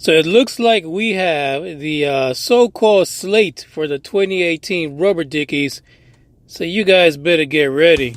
So it looks like we have the so-called slate for the 2018 Rubber Dickies. So you guys better get ready.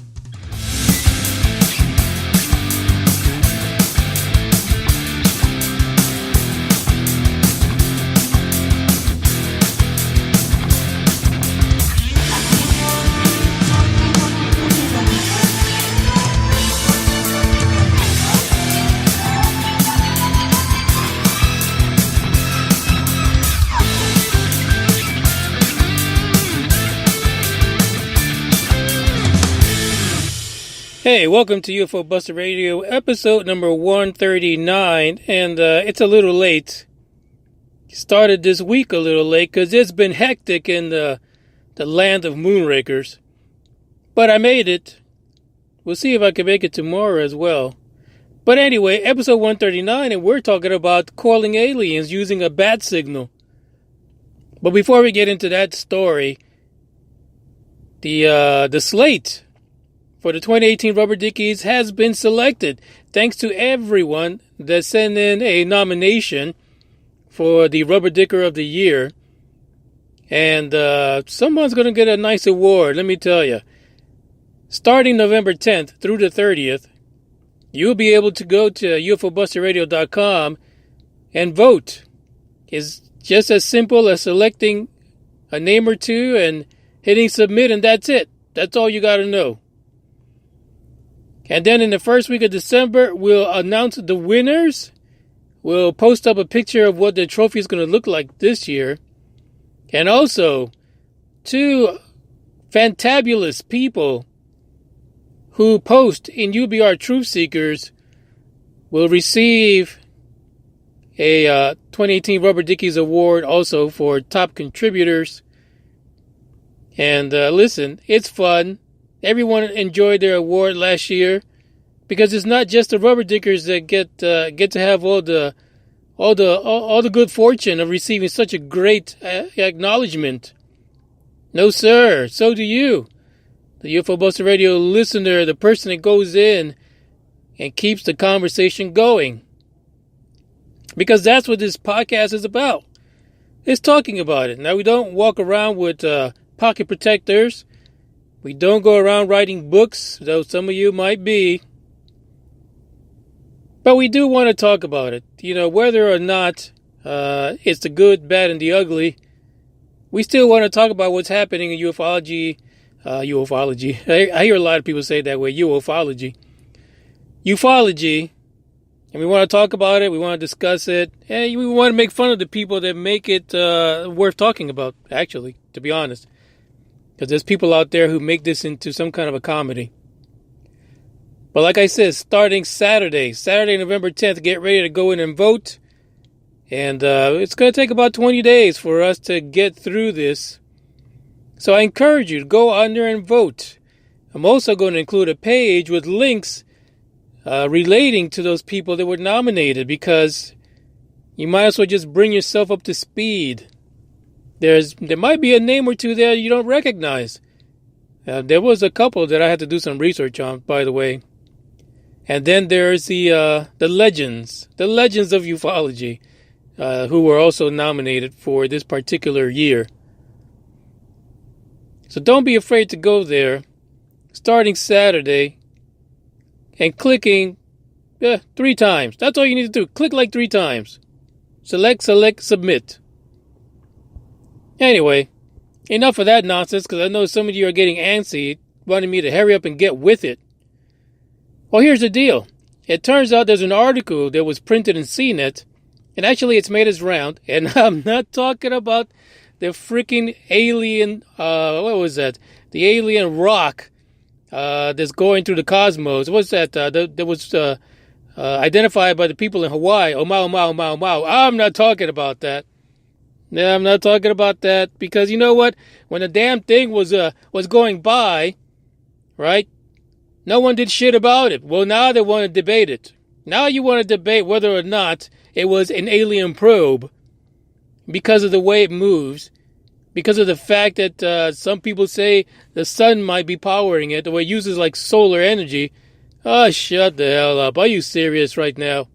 Hey, welcome to UFO Buster Radio, episode number 139, and it's a little late. Started this week a little late because it's been hectic in the land of moonrakers. But I made it. We'll see if I can make it tomorrow as well. But anyway, episode 139, and we're talking about calling aliens using a bat signal. But before we get into that story, the slate for the 2018 Rubber Dickies has been selected. Thanks to everyone that sent in a nomination for the Rubber Dicker of the Year. And someone's going to get a nice award, let me tell you. Starting November 10th through the 30th, you'll be able to go to ufobusterradio.com and vote. It's just as simple as selecting a name or two and hitting submit, and that's it. That's all you got to know. And then in the first week of December, we'll announce the winners. We'll post up a picture of what the trophy is going to look like this year. And also, two fantabulous people who post in UBR Truth Seekers will receive a 2018 Rubber Dickies Award also for top contributors. And listen, it's fun. Everyone enjoyed their award last year because it's not just the Rubber Dickers that get to have all the good fortune of receiving such a great acknowledgement. No, sir. So do you, the UFO Buster Radio listener, the person that goes in and keeps the conversation going. Because that's what this podcast is about. It's talking about it. Now, we don't walk around with pocket protectors. We don't go around writing books, though some of you might be. But we do want to talk about it. You know, whether or not it's the good, bad, and the ugly, we still want to talk about what's happening in ufology. Ufology. I hear a lot of people say it that way, ufology. Ufology. And we want to talk about it. We want to discuss it. And we want to make fun of the people that make it worth talking about, actually, to be honest. Because there's people out there who make this into some kind of a comedy. But like I said, starting Saturday, November 10th, get ready to go in and vote. And it's going to take about 20 days for us to get through this. So I encourage you to go on there and vote. I'm also going to include a page with links relating to those people that were nominated, because you might as well just bring yourself up to speed. There might be a name or two there you don't recognize. There was a couple that I had to do some research on, by the way. And then there's the legends of ufology, who were also nominated for this particular year. So don't be afraid to go there, starting Saturday, and clicking 3 times. That's all you need to do. Click like 3 times. Select, submit. Anyway, enough of that nonsense, because I know some of you are getting antsy, wanting me to hurry up and get with it. Well, here's the deal. It turns out there's an article that was printed in CNET, and actually it's made its round, and I'm not talking about the freaking alien, what was that? The alien rock that's going through the cosmos. What's that? That was identified by the people in Hawaii. Oumuamua. I'm not talking about that. Yeah, I'm not talking about that, because you know what? When the damn thing was going by, right? No one did shit about it. Well, now they want to debate it. Now you want to debate whether or not it was an alien probe because of the way it moves, because of the fact that some people say the sun might be powering it, or it uses like solar energy. Oh, shut the hell up. Are you serious right now?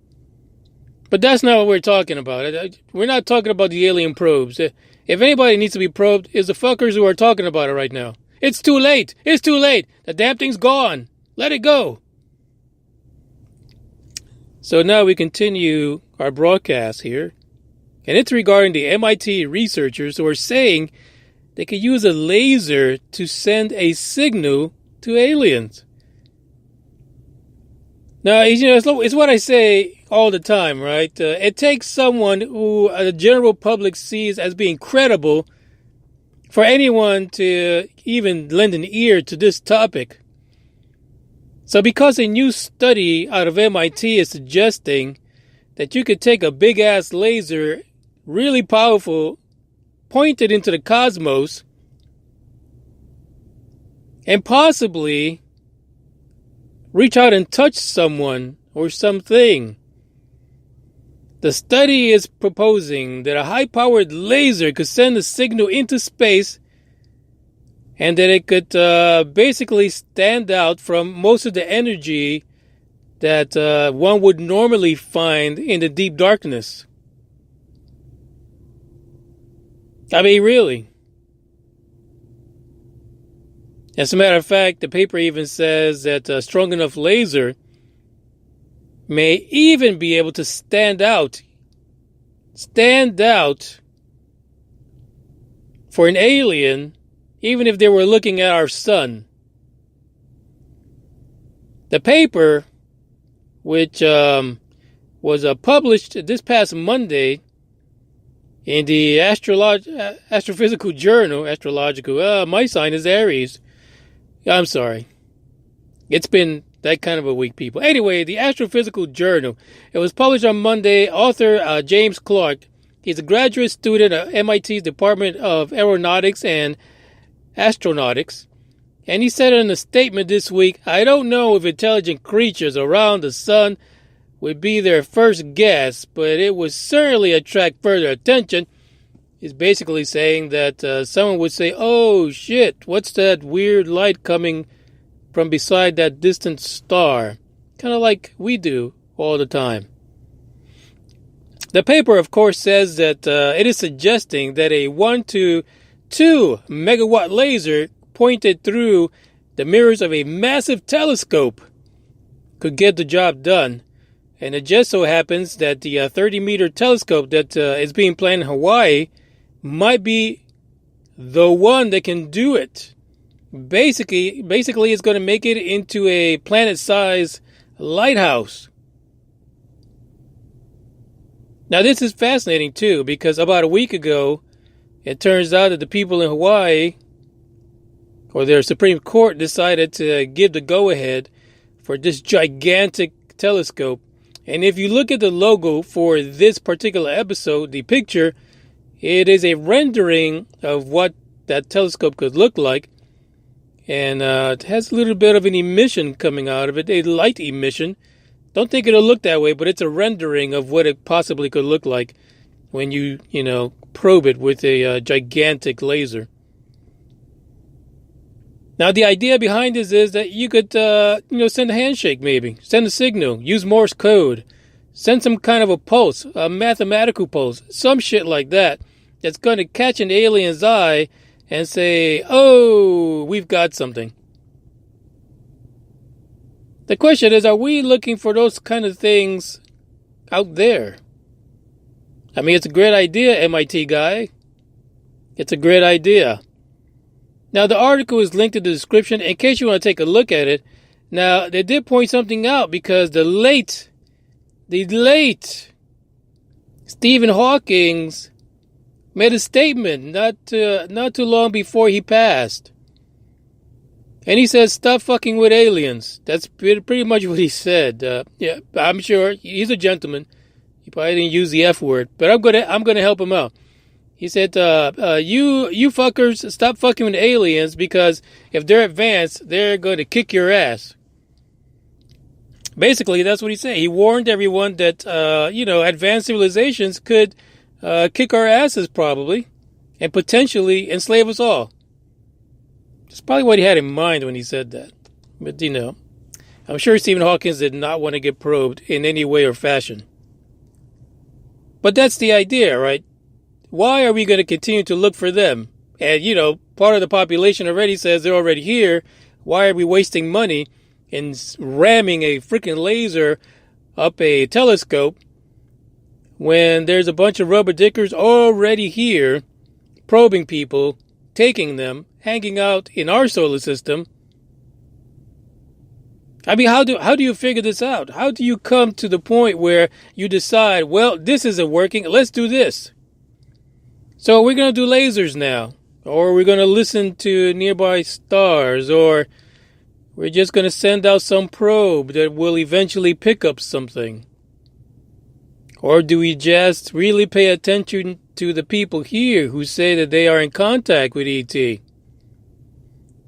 But that's not what we're talking about. We're not talking about the alien probes. If anybody needs to be probed, it's the fuckers who are talking about it right now. It's too late. It's too late. The damn thing's gone. Let it go. So now we continue our broadcast here. And it's regarding the MIT researchers who are saying they could use a laser to send a signal to aliens. Now, it's what I say all the time, right? It takes someone who the general public sees as being credible for anyone to even lend an ear to this topic. So because a new study out of MIT is suggesting that you could take a big-ass laser, really powerful, point it into the cosmos, and possibly reach out and touch someone or something. The study is proposing that a high-powered laser could send a signal into space and that it could basically stand out from most of the energy that one would normally find in the deep darkness. I mean, really. As a matter of fact, the paper even says that a strong enough laser may even be able to stand out for an alien, even if they were looking at our sun. The paper, which was published this past Monday in the Astrophysical Journal, my sign is Aries. I'm sorry. It's been that kind of a week, people. Anyway, the Astrophysical Journal. It was published on Monday. Author James Clark. He's a graduate student at MIT's Department of Aeronautics and Astronautics. And he said in a statement this week, I don't know if intelligent creatures around the sun would be their first guess, but it would certainly attract further attention. He's basically saying that someone would say, oh shit, what's that weird light coming from beside that distant star? Kind of like we do all the time. The paper, of course, says that it is suggesting that a 1 to 2 megawatt laser pointed through the mirrors of a massive telescope could get the job done. And it just so happens that the 30-meter telescope that is being planned in Hawaii might be the one that can do it. Basically, it's going to make it into a planet-sized lighthouse. Now, this is fascinating, too, because about a week ago, it turns out that the people in Hawaii, or their Supreme Court, decided to give the go-ahead for this gigantic telescope. And if you look at the logo for this particular episode, the picture, it is a rendering of what that telescope could look like. And it has a little bit of an emission coming out of it, a light emission. Don't think it'll look that way, but it's a rendering of what it possibly could look like when you probe it with a gigantic laser. Now, the idea behind this is that you could, send a handshake maybe, send a signal, use Morse code, send some kind of a pulse, a mathematical pulse, some shit like that, that's going to catch an alien's eye and say, oh, we've got something. The question is, are we looking for those kind of things out there? I mean, it's a great idea, MIT guy. It's a great idea. Now, the article is linked in the description in case you want to take a look at it. Now, they did point something out because the late Stephen Hawking made a statement not too long before he passed. And he said, stop fucking with aliens. That's pretty much what he said. Yeah, I'm sure he's a gentleman. He probably didn't use the F word, but I'm gonna help him out. He said, you fuckers, stop fucking with aliens because if they're advanced, they're going to kick your ass. Basically, that's what he said. He warned everyone that, advanced civilizations could kick our asses probably and potentially enslave us all. That's probably what he had in mind when he said that. But, I'm sure Stephen Hawking did not want to get probed in any way or fashion. But that's the idea, right? Why are we going to continue to look for them? And, part of the population already says they're already here. Why are we wasting money in ramming a freaking laser up a telescope when there's a bunch of rubber dickers already here probing people, taking them, hanging out in our solar system? I mean, how do you figure this out? How do you come to the point where you decide, well, this isn't working, let's do this? So we're going to do lasers now, or we're going to listen to nearby stars, or we're just going to send out some probe that will eventually pick up something. Or do we just really pay attention to the people here who say that they are in contact with ET?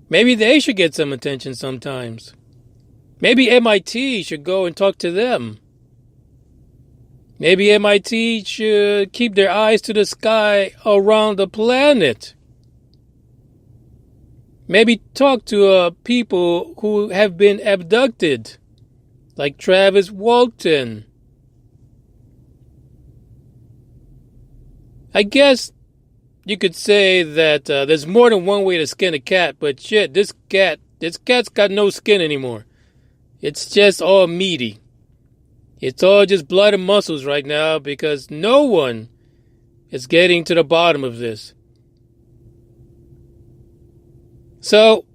Maybe they should get some attention sometimes. Maybe MIT should go and talk to them. Maybe MIT should keep their eyes to the sky around the planet. Maybe talk to people who have been abducted, like Travis Walton. I guess you could say that there's more than one way to skin a cat, but shit, this cat's got no skin anymore. It's just all meaty. It's all just blood and muscles right now because no one is getting to the bottom of this. So,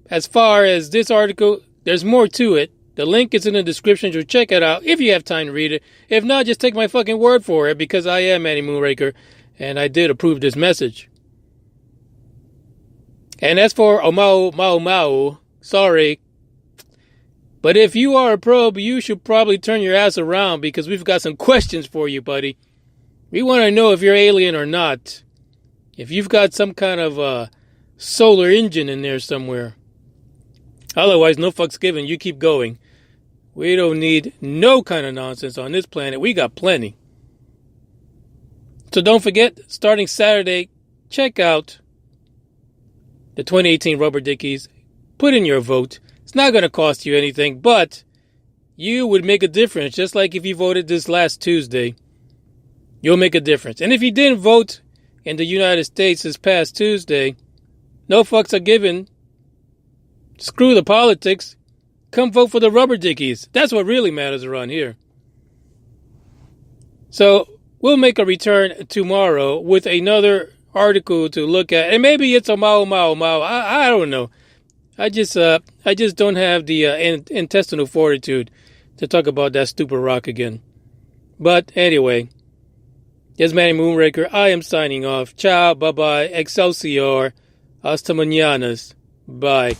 as far as this article, there's more to it. The link is in the description, so check it out if you have time to read it. If not, just take my fucking word for it because I am Manny Moonraker and I did approve this message. And as for Mau, sorry. But if you are a probe, you should probably turn your ass around because we've got some questions for you, buddy. We want to know if you're alien or not. If you've got some kind of solar engine in there somewhere. Otherwise, no fucks given. You keep going. We don't need no kind of nonsense on this planet. We got plenty. So don't forget, starting Saturday, check out the 2018 Rubber Dickies. Put in your vote. It's not going to cost you anything, but you would make a difference. Just like if you voted this last Tuesday, you'll make a difference. And if you didn't vote in the United States this past Tuesday, no fucks are given. Screw the politics. Come vote for the Rubber Dickies. That's what really matters around here. So we'll make a return tomorrow with another article to look at. And maybe it's a Mau. I don't know. I just don't have the intestinal fortitude to talk about that stupid rock again. But anyway, this is Manny Moonraker. I am signing off. Ciao, bye-bye, excelsior, hasta mañanas. Bye.